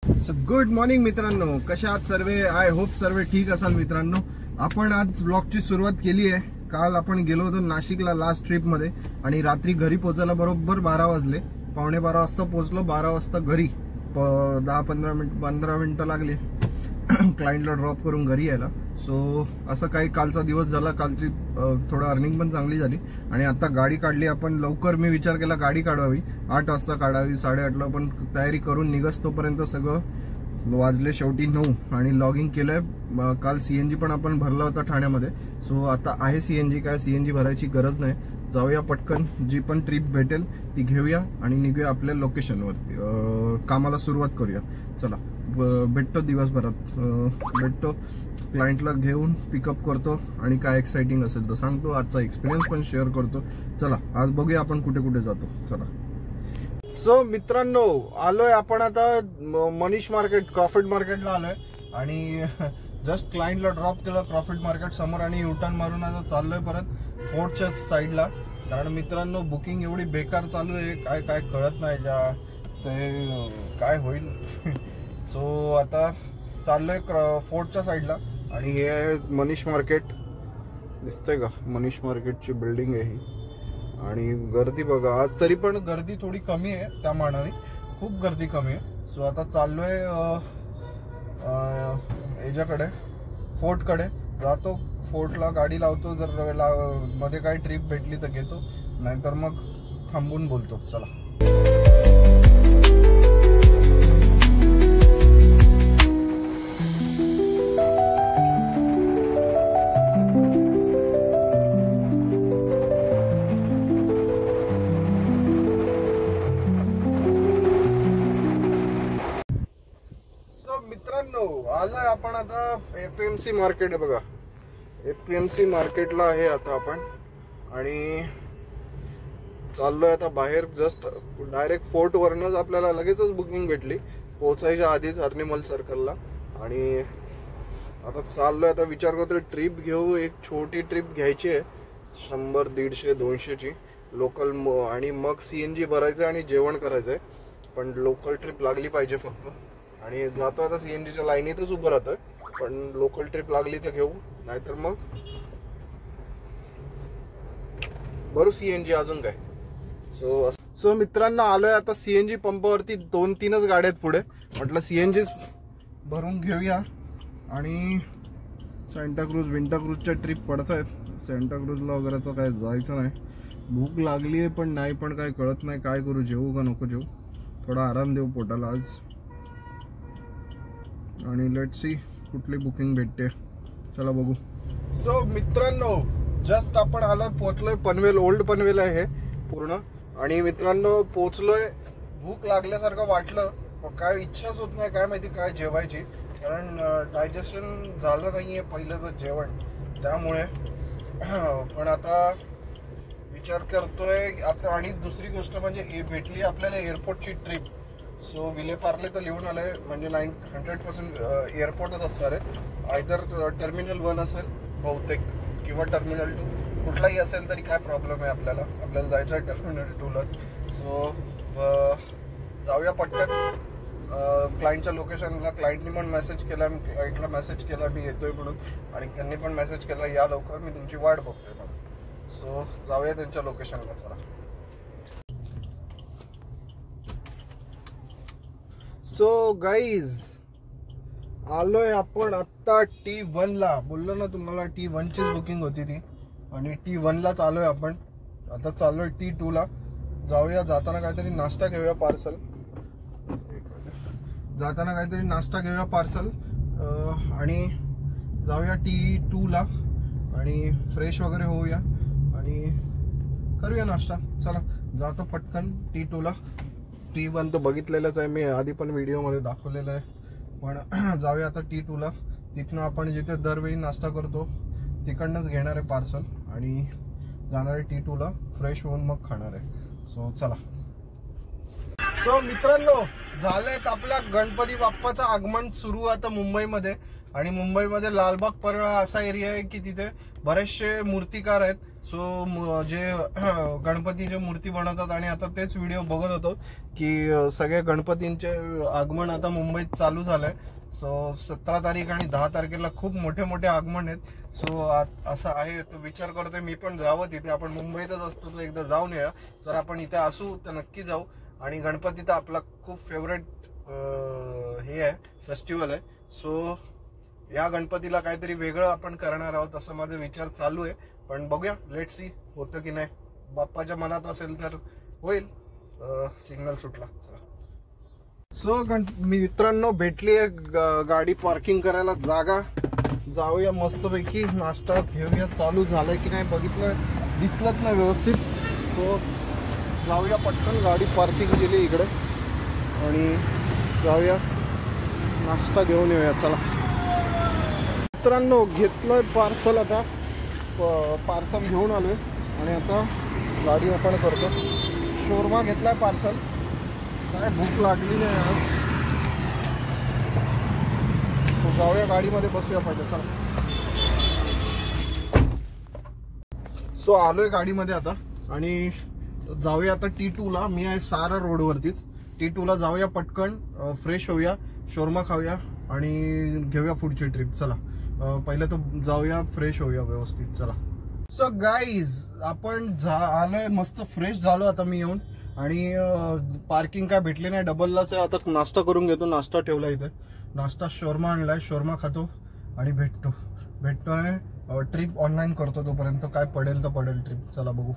So good morning मित्रांनो, कशा आहात सर्व? आय होप सर्व ठीक असाल मित्रांनो. आपण आज ब्लॉगची सुरुवात केली आहे. काल आपण गेलो होतो नाशिकला लास्ट ट्रिप मध्ये आणि रात्री घरी पोहोचायला बरोबर 12 वाजले. 11:15 वाजता पोहोचलो. 12 वाजता घरी 10-15 मिनिटं लागले क्लायंटला ड्रॉप करून घरी यायला. सो असं काही कालचा दिवस झाला. कालची थोडं अर्निंग पण चांगली झाली आणि आता गाडी काढली आपण लवकर. मी विचार केला गाडी काढावी 8 वाजता काढावी, 8:30ला पण तयारी करून निघस तोपर्यंत सगळं वाजले शेवटी 9 आणि लॉगिंग केलंय. काल सीएनजी पण आपण भरला होता ठाण्यामध्ये. सो आता आहे सीएनजी, काय सीएनजी भरायची गरज नाही. जाऊया पटकन, जी पण ट्रिप भेटेल ती घेऊया आणि निघूया आपल्या लोकेशनवरती. कामाला सुरुवात करूया. चला भेटतो दिवसभरात, भेटतो क्लायंटला घेऊन पिकअप करतो आणि काय एक्साइटिंग असेल तर सांगतो. आजचा एक्सपिरियन्स पण शेअर करतो. चला आज बघूया आपण कुठे कुठे जातो. चला. सो मित्रांनो, आलोय आपण आता मनीष मार्केट, क्रॉफर्ड मार्केटला आलोय आणि जस्ट क्लायंटला ड्रॉप केलं क्रॉफर्ड मार्केट समोर आणि युटर्न मारून आता चाललोय परत फोर्टच्या साईडला. कारण मित्रांनो बुकिंग एवढी बेकार चालू आहे, काय काय कळत नाही ते काय होईल. सो आता चाललोय फोर्टच्या साईडला आणि हे आहे मनीष मार्केट. दिसतंय का? मनीष मार्केटची बिल्डिंग आहे ही. आणि गर्दी बघा, आज तरी पण गर्दी थोडी कमी आहे, त्या मानाने खूप गर्दी कमी आहे. सो आता चाललोय याच्याकडे, फोर्टकडे जातो. फोर्टला गाडी लावतो, जर मध्ये काही ट्रिप भेटली तर घेतो, नाहीतर मग थांबून बोलतो. चला. मित्रांनो आलोय आपण आता एपीएमसी मार्केट आहे बघा. एपीएमसी मार्केटला आहे आता आपण आणि चाललोय आता बाहेर. जस्ट डायरेक्ट फोर्ट वरनच आपल्याला लगेचच बुकिंग भेटली पोहोचायच्या आधीच अर्निमल सर्कलला. आणि आता चाललोय, आता विचार करतोय ट्रिप घेऊ. एक छोटी ट्रिप घ्यायची आहे 100, 150, 200ची लोकल आणि मग सीएनजी भरायचं आणि जेवण करायचंय. पण लोकल ट्रिप लागली पाहिजे फक्त. आणि जातो आता सीएनजीच्या लाईनीतच उभं राहतोय, पण लोकल ट्रिप लागली तर घेऊ, नाहीतर मग भरू सीएनजी अजून काय. सो मित्रांनो आलोय आता सीएनजी पंपावरती. 2-3च गाड्या आहेत पुढे. म्हटलं सीएनजी भरून घेऊया आणि सेंटाक्रूज विंटाक्रूजच्या ट्रिप पडत आहेत. सेंटाक्रूजला वगैरे तर काय जायचं नाही. भूक लागली आहे पण नाही, पण काय कळत नाही काय करू, जेवू का नको जेवू. थोडा आराम देऊ पोटाला आज आणि लेट्स सी कुठली बुकिंग भेटते. चला बघू. सो मित्रांनो जस्ट आपण पोहोचलोय पनवेल. ओल्ड पनवेल आहे हे पूर्ण. आणि मित्रांनो पोहोचलोय. भूक लागल्यासारखं वाटलं पण काय इच्छाच होत नाही, काय माहिती काय जेवायची. कारण डायजेशन झालं नाहीये पहिलंच जेवण, त्यामुळे. पण आता विचार करतोय आता. आणि दुसरी गोष्ट म्हणजे भेटली आपल्याला एअरपोर्टची ट्रिप. सो विलेपार्ले तर लिहून आलंय, म्हणजे 100% एअरपोर्टच असणार आहे. आयदर टर्मिनल 1 असेल बहुतेक किंवा टर्मिनल 2, कुठलाही असेल तरी काय प्रॉब्लेम आहे. आपल्याला जायचं आहे टर्मिनल 2लाच. सो जाऊया पटकन क्लायंटच्या लोकेशनला. क्लायंटनी पण मेसेज केला, मी क्लायंटला मेसेज केला मी येतोय म्हणून, आणि त्यांनी पण मेसेज केला या लवकर, मी तुमची वाट बघतोय म्हणून. सो जाऊया त्यांच्या लोकेशनला. चला. सो गाईज आलोय आपण आत्ता T1ला. बोललो ना तुम्हाला T1चीच बुकिंग होती ती, आणि T1लाच आलोय आपण. आता चाललोय T2ला. जाऊया, जाताना काहीतरी नाश्ता घेऊया पार्सल. आणि जाऊया T2ला आणि फ्रेश वगैरे होऊया आणि करूया नाश्ता. चला जातो पटकन T2ला. T1 तो बघितलेलाच आहे मी, आधी पण व्हिडिओमध्ये दाखवलेलं आहे. पण जाऊया आता T2ला. तिथनं आपण जिथे दरवेळी नाश्ता करतो तिकडनंच घेणार आहे पार्सल आणि जाणार आहे T2ला. फ्रेश होऊन मग खाणार आहे. सो चला. सो मित्रांनो झालंय आपल्या गणपती बाप्पाचं आगमन सुरू आता मुंबईमध्ये. आणि मुंबईमध्ये लालबाग परळ असा एरिया आहे की तिथे बरेचसे मूर्तिकार आहेत. सो जे गणपतीची मूर्ती बनवतात आणि आता तेच व्हिडिओ बघत होतो की सगळे गणपतींचे आगमन आता मुंबईत चालू झालंय. सो 17 तारीख आणि 10 तारखेला खूप मोठे मोठे आगमन आहेत. सो असं आहे, तो विचार करतोय मी पण जावं तिथे. आपण मुंबईतच असतो तर एकदा जाऊन या. जर आपण इथे असू तर नक्की जाऊ. आणि गणपती तर आपला खूप फेवरेट हे आहे, फेस्टिवल आहे. सो या गणपतीला काहीतरी वेगळं आपण करणार आहोत असं माझा विचार चालू आहे. पण बघूया, लेट सी होतं की नाही. बाप्पाच्या मनात असेल तर होईल. सिग्नल सुटला. चला. सो मित्रांनो, भेटली आहे गाडी पार्किंग करायला जागा. जाऊया मस्तपैकी, नाश्ता घेऊया. चालू झालाय की नाही बघितलं, दिसलंच नाही व्यवस्थित. सो जाऊया पटकन, गाडी पार्किंग केली इकडे आणि जाऊया नाश्ता घेऊन येऊया. चला मित्रांनो, घेतलोय पार्सल. आता पार्सल घेऊन आलोय आणि आता गाडी ओपन करतो. शोरमा घेतलाय पार्सल. काय भूक लागली नाही आज. तो जाऊया गाडीमध्ये बसूया पहिले. चला. सो आलोय गाडीमध्ये आता आणि जाऊया आता T2 ला. मी आहे सारा रोडवरतीच. T2 ला जाऊया पटकन, फ्रेश होऊया, शोरमा खाऊया आणि घेऊया पुढची ट्रिप. चला पहिले तर जाऊया, फ्रेश होऊया व्यवस्थित. चला. सो गाईज, आपण आलोय, मस्त फ्रेश झालो आता मी येऊन. आणि पार्किंग काय भेटली नाही, डबललाच आहे. आता नाश्ता करून घेतो. नाश्ता ठेवला इथे. नाश्ता शोरमा आणलाय, शोरमा खातो आणि भेटतोय. ट्रिप ऑनलाईन करतो तोपर्यंत. काय पडेल तर पडेल ट्रिप. चला बघू.